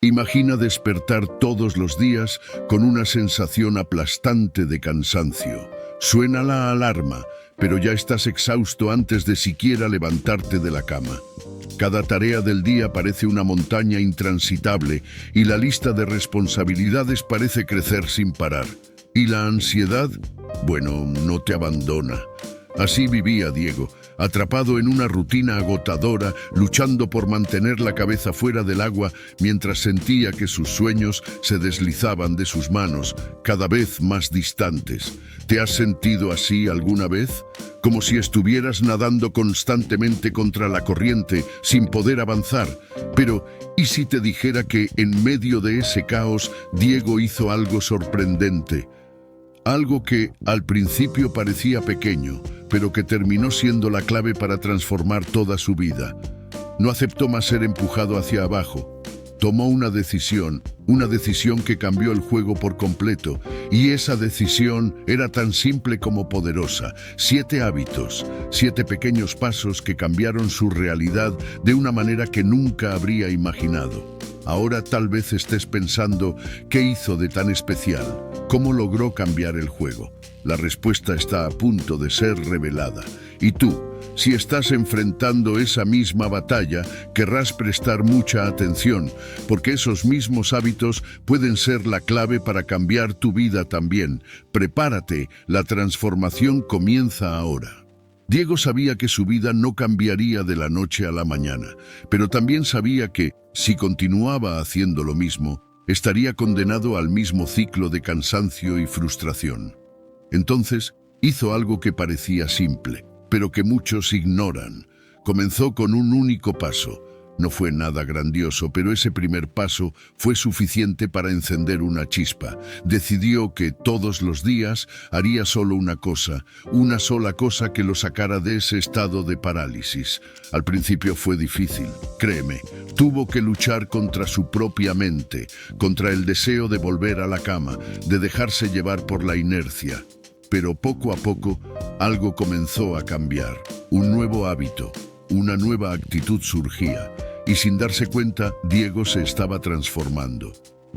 Imagina despertar todos los días con una sensación aplastante de cansancio. Suena la alarma, pero ya estás exhausto antes de siquiera levantarte de la cama. Cada tarea del día parece una montaña intransitable y la lista de responsabilidades parece crecer sin parar. ¿Y la ansiedad? Bueno, no te abandona. Así vivía Diego, atrapado en una rutina agotadora, luchando por mantener la cabeza fuera del agua mientras sentía que sus sueños se deslizaban de sus manos, cada vez más distantes. ¿Te has sentido así alguna vez? Como si estuvieras nadando constantemente contra la corriente, sin poder avanzar. Pero, ¿y si te dijera que en medio de ese caos, Diego hizo algo sorprendente? Algo que al principio parecía pequeño, pero que terminó siendo la clave para transformar toda su vida. No aceptó más ser empujado hacia abajo. Tomó una decisión que cambió el juego por completo, y esa decisión era tan simple como poderosa. 7 hábitos, 7 pequeños pasos que cambiaron su realidad de una manera que nunca habría imaginado. Ahora tal vez estés pensando, ¿qué hizo de tan especial? ¿Cómo logró cambiar el juego? La respuesta está a punto de ser revelada. Y tú, si estás enfrentando esa misma batalla, querrás prestar mucha atención, porque esos mismos hábitos pueden ser la clave para cambiar tu vida también. Prepárate, la transformación comienza ahora. Diego sabía que su vida no cambiaría de la noche a la mañana, pero también sabía que, si continuaba haciendo lo mismo, estaría condenado al mismo ciclo de cansancio y frustración. Entonces, hizo algo que parecía simple, pero que muchos ignoran. Comenzó con un único paso. No fue nada grandioso, pero ese primer paso fue suficiente para encender una chispa. Decidió que todos los días haría solo una sola cosa que lo sacara de ese estado de parálisis. Al principio fue difícil, créeme. Tuvo que luchar contra su propia mente, contra el deseo de volver a la cama, de dejarse llevar por la inercia. Pero poco a poco, algo comenzó a cambiar. Un nuevo hábito, una nueva actitud surgía. Y sin darse cuenta, Diego se estaba transformando.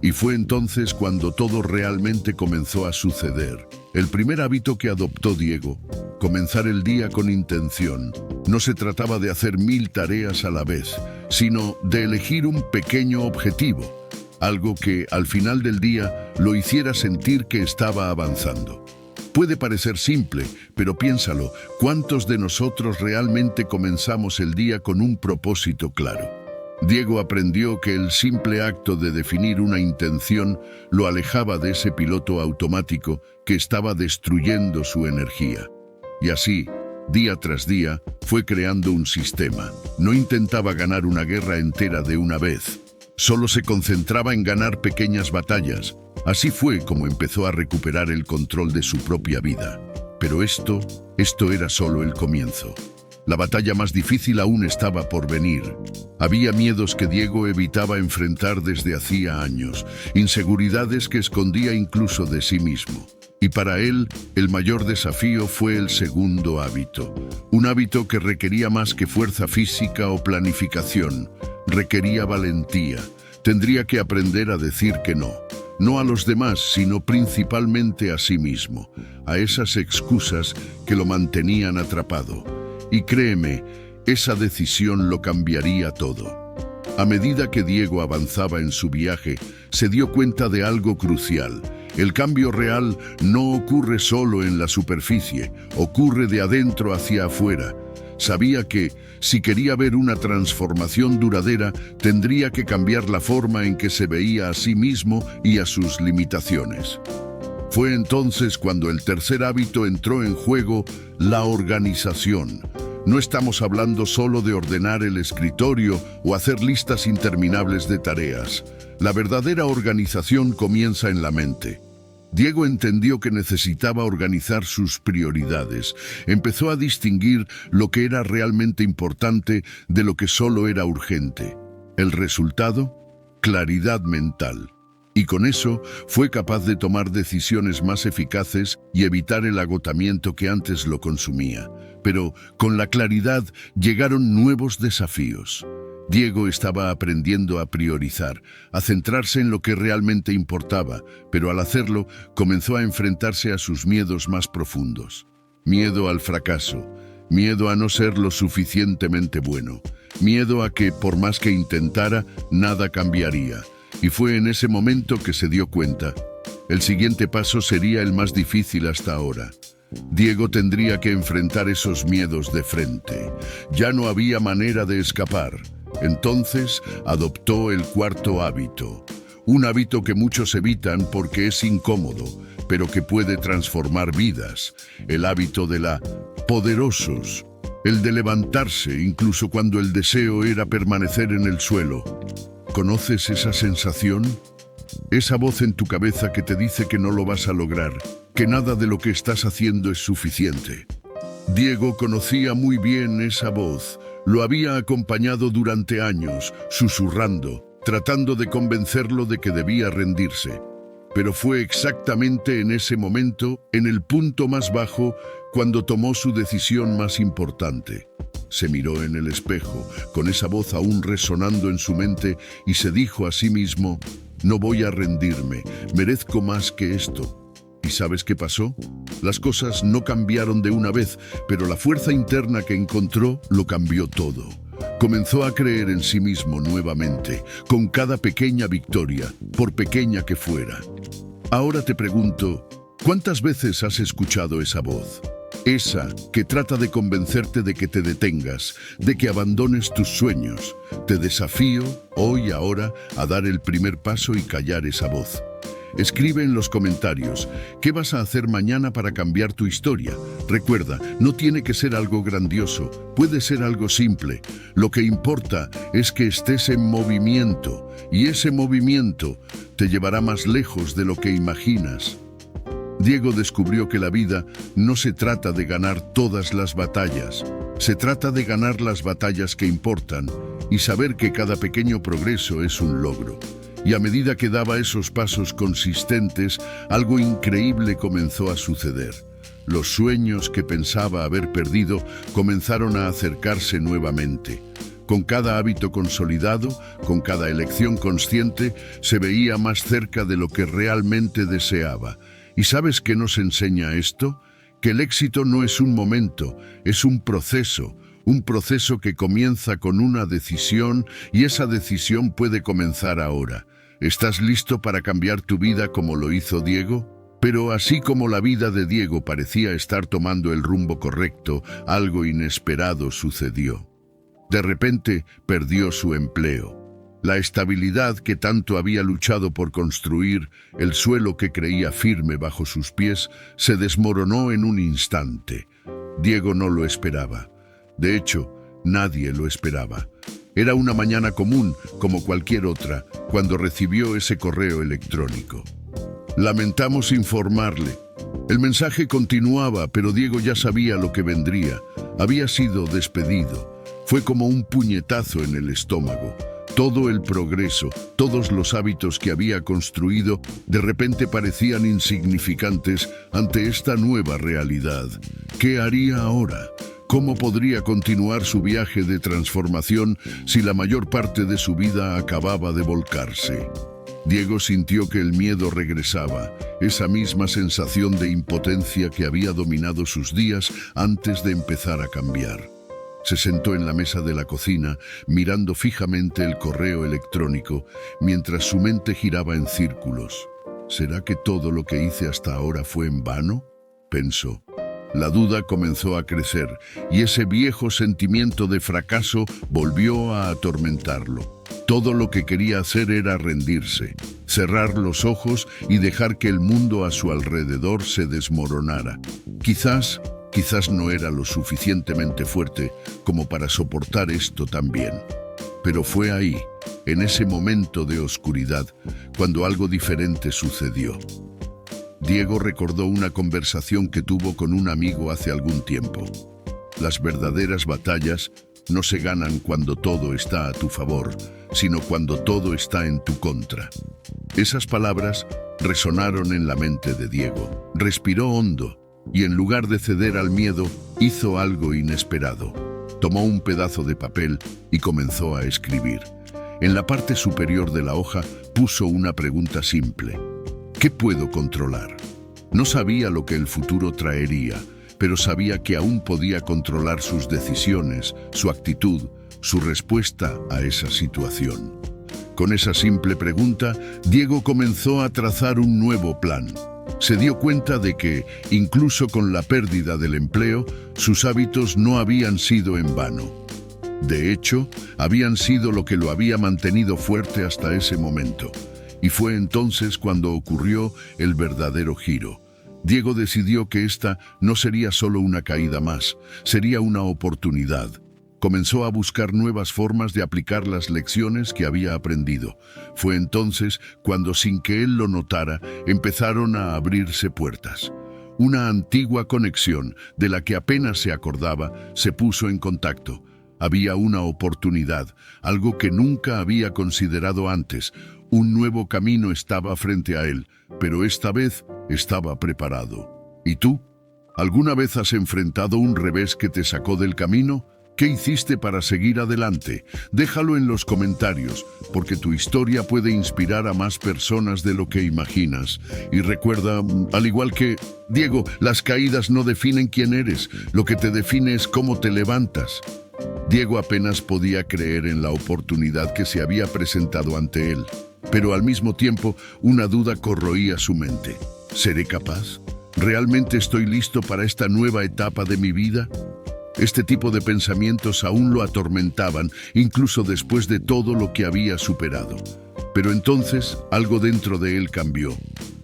Y fue entonces cuando todo realmente comenzó a suceder. El primer hábito que adoptó Diego, comenzar el día con intención. No se trataba de hacer 1000 tareas a la vez, sino de elegir un pequeño objetivo, algo que al final del día lo hiciera sentir que estaba avanzando. Puede parecer simple, pero piénsalo, ¿cuántos de nosotros realmente comenzamos el día con un propósito claro? Diego aprendió que el simple acto de definir una intención lo alejaba de ese piloto automático que estaba destruyendo su energía. Y así, día tras día, fue creando un sistema. No intentaba ganar una guerra entera de una vez. Solo se concentraba en ganar pequeñas batallas. Así fue como empezó a recuperar el control de su propia vida. Pero esto era solo el comienzo. La batalla más difícil aún estaba por venir. Había miedos que Diego evitaba enfrentar desde hacía años, inseguridades que escondía incluso de sí mismo. Y para él, el mayor desafío fue el segundo hábito. Un hábito que requería más que fuerza física o planificación. Requería valentía. Tendría que aprender a decir que no. No a los demás, sino principalmente a sí mismo, a esas excusas que lo mantenían atrapado. Y créeme, esa decisión lo cambiaría todo. A medida que Diego avanzaba en su viaje, se dio cuenta de algo crucial. El cambio real no ocurre solo en la superficie, ocurre de adentro hacia afuera. Sabía que, si quería ver una transformación duradera, tendría que cambiar la forma en que se veía a sí mismo y a sus limitaciones. Fue entonces cuando el tercer hábito entró en juego, la organización. No estamos hablando solo de ordenar el escritorio o hacer listas interminables de tareas. La verdadera organización comienza en la mente. Diego entendió que necesitaba organizar sus prioridades. Empezó a distinguir lo que era realmente importante de lo que solo era urgente. El resultado, claridad mental. Y con eso fue capaz de tomar decisiones más eficaces y evitar el agotamiento que antes lo consumía. Pero con la claridad llegaron nuevos desafíos. Diego estaba aprendiendo a priorizar, a centrarse en lo que realmente importaba, pero al hacerlo comenzó a enfrentarse a sus miedos más profundos. Miedo al fracaso, miedo a no ser lo suficientemente bueno, miedo a que, por más que intentara, nada cambiaría. Y fue en ese momento que se dio cuenta. El siguiente paso sería el más difícil hasta ahora. Diego tendría que enfrentar esos miedos de frente. Ya no había manera de escapar. Entonces adoptó el cuarto hábito. Un hábito que muchos evitan porque es incómodo, pero que puede transformar vidas. El hábito de la poderosos. El de levantarse incluso cuando el deseo era permanecer en el suelo. ¿Conoces esa sensación? Esa voz en tu cabeza que te dice que no lo vas a lograr, que nada de lo que estás haciendo es suficiente. Diego conocía muy bien esa voz. Lo había acompañado durante años, susurrando, tratando de convencerlo de que debía rendirse. Pero fue exactamente en ese momento, en el punto más bajo, cuando tomó su decisión más importante. Se miró en el espejo, con esa voz aún resonando en su mente, y se dijo a sí mismo: no voy a rendirme, merezco más que esto. ¿Y sabes qué pasó? Las cosas no cambiaron de una vez, pero la fuerza interna que encontró lo cambió todo. Comenzó a creer en sí mismo nuevamente, con cada pequeña victoria, por pequeña que fuera. Ahora te pregunto, ¿cuántas veces has escuchado esa voz? Esa que trata de convencerte de que te detengas, de que abandones tus sueños. Te desafío, hoy y ahora, a dar el primer paso y callar esa voz. Escribe en los comentarios, ¿qué vas a hacer mañana para cambiar tu historia? Recuerda, no tiene que ser algo grandioso, puede ser algo simple. Lo que importa es que estés en movimiento, y ese movimiento te llevará más lejos de lo que imaginas. Diego descubrió que la vida no se trata de ganar todas las batallas, se trata de ganar las batallas que importan y saber que cada pequeño progreso es un logro. Y a medida que daba esos pasos consistentes, algo increíble comenzó a suceder. Los sueños que pensaba haber perdido comenzaron a acercarse nuevamente. Con cada hábito consolidado, con cada elección consciente, se veía más cerca de lo que realmente deseaba. ¿Y sabes qué nos enseña esto? Que el éxito no es un momento, es un proceso que comienza con una decisión, y esa decisión puede comenzar ahora. ¿Estás listo para cambiar tu vida como lo hizo Diego? Pero así como la vida de Diego parecía estar tomando el rumbo correcto, algo inesperado sucedió. De repente perdió su empleo. La estabilidad que tanto había luchado por construir, el suelo que creía firme bajo sus pies, se desmoronó en un instante. Diego no lo esperaba. De hecho, nadie lo esperaba. Era una mañana común, como cualquier otra, cuando recibió ese correo electrónico. Lamentamos informarle. El mensaje continuaba, pero Diego ya sabía lo que vendría. Había sido despedido. Fue como un puñetazo en el estómago. Todo el progreso, todos los hábitos que había construido, de repente parecían insignificantes ante esta nueva realidad. ¿Qué haría ahora? ¿Cómo podría continuar su viaje de transformación si la mayor parte de su vida acababa de volcarse? Diego sintió que el miedo regresaba, esa misma sensación de impotencia que había dominado sus días antes de empezar a cambiar. Se sentó en la mesa de la cocina, mirando fijamente el correo electrónico, mientras su mente giraba en círculos. ¿Será que todo lo que hice hasta ahora fue en vano?, pensó. La duda comenzó a crecer, y ese viejo sentimiento de fracaso volvió a atormentarlo. Todo lo que quería hacer era rendirse, cerrar los ojos y dejar que el mundo a su alrededor se desmoronara. Quizás no era lo suficientemente fuerte como para soportar esto también. Pero fue ahí, en ese momento de oscuridad, cuando algo diferente sucedió. Diego recordó una conversación que tuvo con un amigo hace algún tiempo. Las verdaderas batallas no se ganan cuando todo está a tu favor, sino cuando todo está en tu contra. Esas palabras resonaron en la mente de Diego. Respiró hondo y en lugar de ceder al miedo, hizo algo inesperado. Tomó un pedazo de papel y comenzó a escribir. En la parte superior de la hoja puso una pregunta simple. ¿Qué puedo controlar? No sabía lo que el futuro traería, pero sabía que aún podía controlar sus decisiones, su actitud, su respuesta a esa situación. Con esa simple pregunta, Diego comenzó a trazar un nuevo plan. Se dio cuenta de que, incluso con la pérdida del empleo, sus hábitos no habían sido en vano. De hecho, habían sido lo que lo había mantenido fuerte hasta ese momento. Y fue entonces cuando ocurrió el verdadero giro. Diego decidió que esta no sería solo una caída más, sería una oportunidad. Comenzó a buscar nuevas formas de aplicar las lecciones que había aprendido. Fue entonces cuando, sin que él lo notara, empezaron a abrirse puertas. Una antigua conexión, de la que apenas se acordaba, se puso en contacto. Había una oportunidad, algo que nunca había considerado antes. Un nuevo camino estaba frente a él, pero esta vez estaba preparado. ¿Y tú? ¿Alguna vez has enfrentado un revés que te sacó del camino? ¿Qué hiciste para seguir adelante? Déjalo en los comentarios, porque tu historia puede inspirar a más personas de lo que imaginas. Y recuerda, al igual que Diego, las caídas no definen quién eres, lo que te define es cómo te levantas. Diego apenas podía creer en la oportunidad que se había presentado ante él, pero al mismo tiempo una duda corroía su mente. ¿Seré capaz? ¿Realmente estoy listo para esta nueva etapa de mi vida? Este tipo de pensamientos aún lo atormentaban, incluso después de todo lo que había superado. Pero entonces algo dentro de él cambió.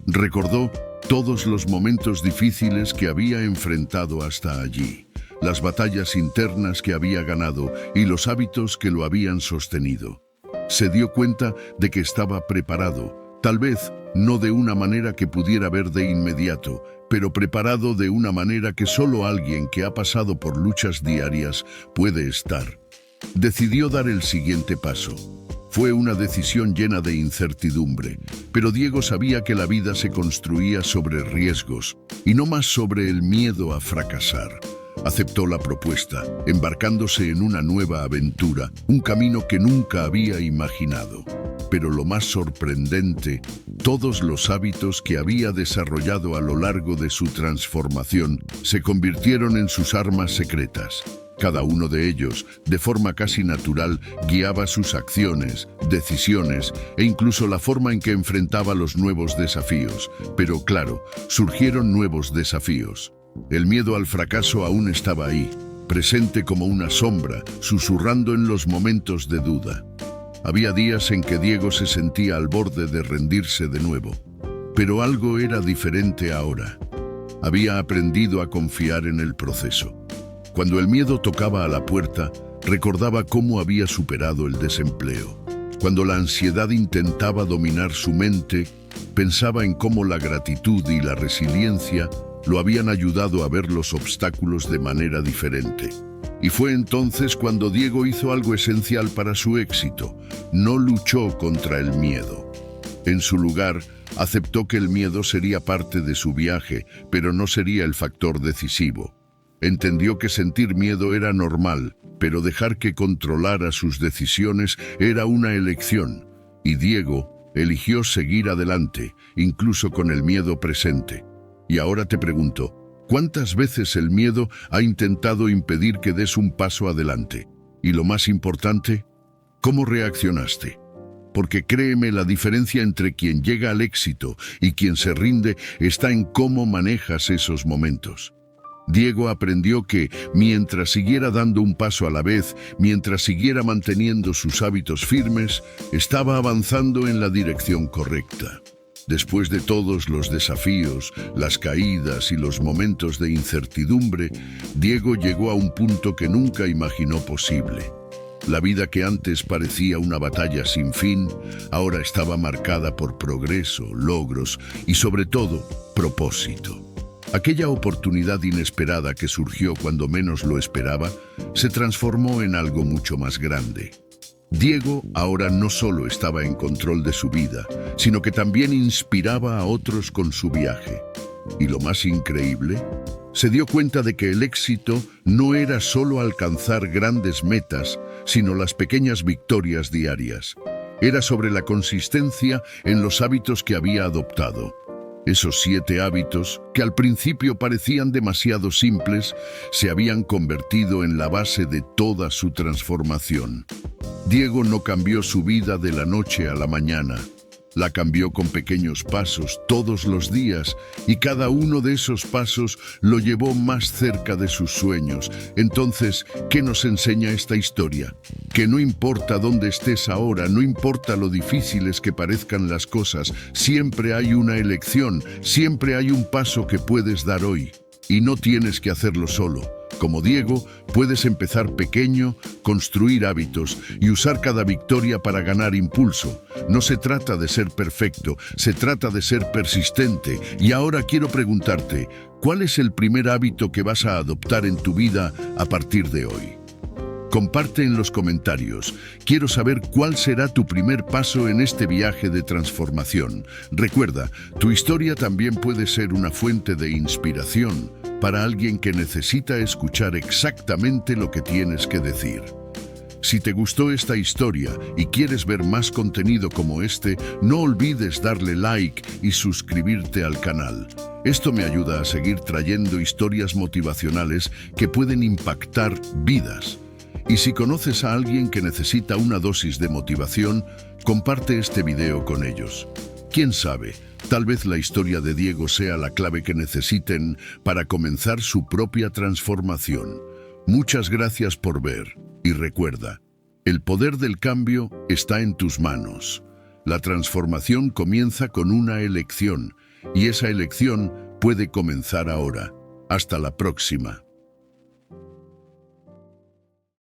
Recordó todos los momentos difíciles que había enfrentado hasta allí, las batallas internas que había ganado y los hábitos que lo habían sostenido. Se dio cuenta de que estaba preparado, tal vez no de una manera que pudiera ver de inmediato, pero preparado de una manera que solo alguien que ha pasado por luchas diarias puede estar. Decidió dar el siguiente paso. Fue una decisión llena de incertidumbre, pero Diego sabía que la vida se construía sobre riesgos y no más sobre el miedo a fracasar. Aceptó la propuesta, embarcándose en una nueva aventura, un camino que nunca había imaginado. Pero lo más sorprendente, todos los hábitos que había desarrollado a lo largo de su transformación se convirtieron en sus armas secretas. Cada uno de ellos, de forma casi natural, guiaba sus acciones, decisiones e incluso la forma en que enfrentaba los nuevos desafíos. Pero claro, surgieron nuevos desafíos. El miedo al fracaso aún estaba ahí, presente como una sombra, susurrando en los momentos de duda. Había días en que Diego se sentía al borde de rendirse de nuevo. Pero algo era diferente ahora. Había aprendido a confiar en el proceso. Cuando el miedo tocaba a la puerta, recordaba cómo había superado el desempleo. Cuando la ansiedad intentaba dominar su mente, pensaba en cómo la gratitud y la resiliencia lo habían ayudado a ver los obstáculos de manera diferente. Y fue entonces cuando Diego hizo algo esencial para su éxito. No luchó contra el miedo. En su lugar, aceptó que el miedo sería parte de su viaje, pero no sería el factor decisivo. Entendió que sentir miedo era normal, pero dejar que controlara sus decisiones era una elección. Y Diego eligió seguir adelante, incluso con el miedo presente. Y ahora te pregunto, ¿cuántas veces el miedo ha intentado impedir que des un paso adelante? Y lo más importante, ¿cómo reaccionaste? Porque créeme, la diferencia entre quien llega al éxito y quien se rinde está en cómo manejas esos momentos. Diego aprendió que, mientras siguiera dando un paso a la vez, mientras siguiera manteniendo sus hábitos firmes, estaba avanzando en la dirección correcta. Después de todos los desafíos, las caídas y los momentos de incertidumbre, Diego llegó a un punto que nunca imaginó posible. La vida que antes parecía una batalla sin fin, ahora estaba marcada por progreso, logros y, sobre todo, propósito. Aquella oportunidad inesperada que surgió cuando menos lo esperaba, se transformó en algo mucho más grande. Diego ahora no solo estaba en control de su vida, sino que también inspiraba a otros con su viaje. Y lo más increíble, Se dio cuenta de que el éxito no era solo alcanzar grandes metas, sino las pequeñas victorias diarias. Era sobre la consistencia en los hábitos que había adoptado. Esos 7 hábitos, que al principio parecían demasiado simples, se habían convertido en la base de toda su transformación. Diego no cambió su vida de la noche a la mañana. La cambió con pequeños pasos todos los días y cada uno de esos pasos lo llevó más cerca de sus sueños. Entonces, ¿qué nos enseña esta historia? Que no importa dónde estés ahora, no importa lo difíciles que parezcan las cosas, siempre hay una elección, siempre hay un paso que puedes dar hoy. Y no tienes que hacerlo solo. Como Diego, puedes empezar pequeño, construir hábitos y usar cada victoria para ganar impulso. No se trata de ser perfecto, se trata de ser persistente. Y ahora quiero preguntarte, ¿cuál es el primer hábito que vas a adoptar en tu vida a partir de hoy? Comparte en los comentarios. Quiero saber cuál será tu primer paso en este viaje de transformación. Recuerda, tu historia también puede ser una fuente de inspiración para alguien que necesita escuchar exactamente lo que tienes que decir. Si te gustó esta historia y quieres ver más contenido como este, no olvides darle like y suscribirte al canal. Esto me ayuda a seguir trayendo historias motivacionales que pueden impactar vidas. Y si conoces a alguien que necesita una dosis de motivación, comparte este video con ellos. ¿Quién sabe? Tal vez la historia de Diego sea la clave que necesiten para comenzar su propia transformación. Muchas gracias por ver. Y recuerda, el poder del cambio está en tus manos. La transformación comienza con una elección, y esa elección puede comenzar ahora. Hasta la próxima.